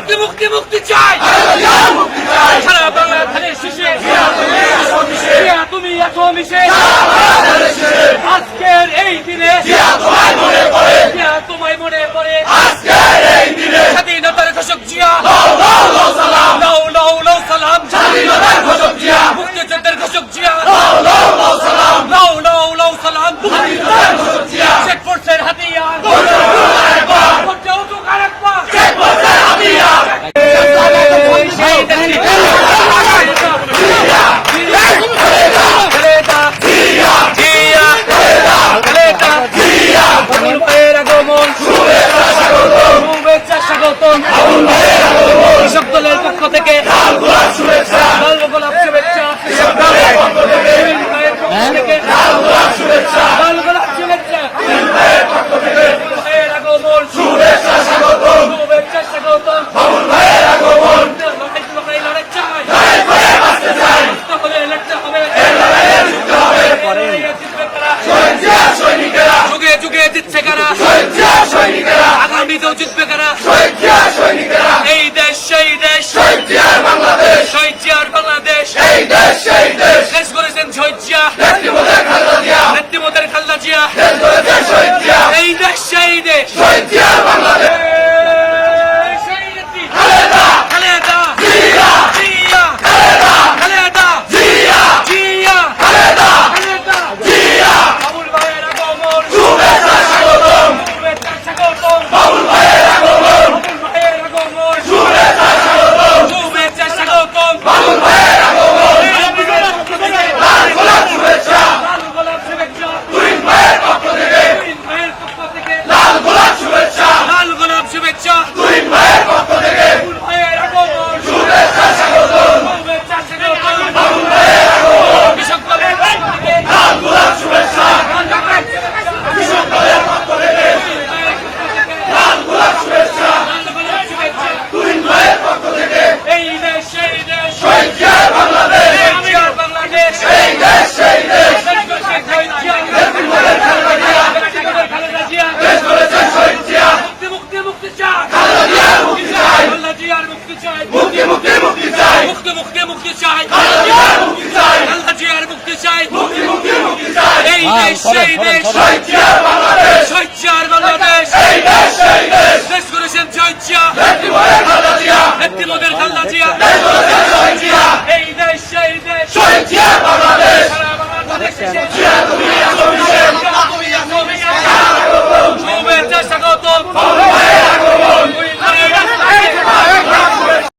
মুক্তি মুক্তি মুক্তি চাই, সারা বাংলা ধানের শীষে জিয়া তুমি এত মিশে, আজকের এই দিনে জিয়া তোমায় মনে পড়ে, স্বাধীনতার ঘোষক জিয়া লাউ লাউ লাউ সালাম, মুক্তিযুদ্ধের ঘোষক জিয়া লাউ লাউ লাউ সালাম, শেখ ফোর্সের হাতিয়ার করতে উঠুক আরেকবার, কৃষক দলের পক্ষ থেকে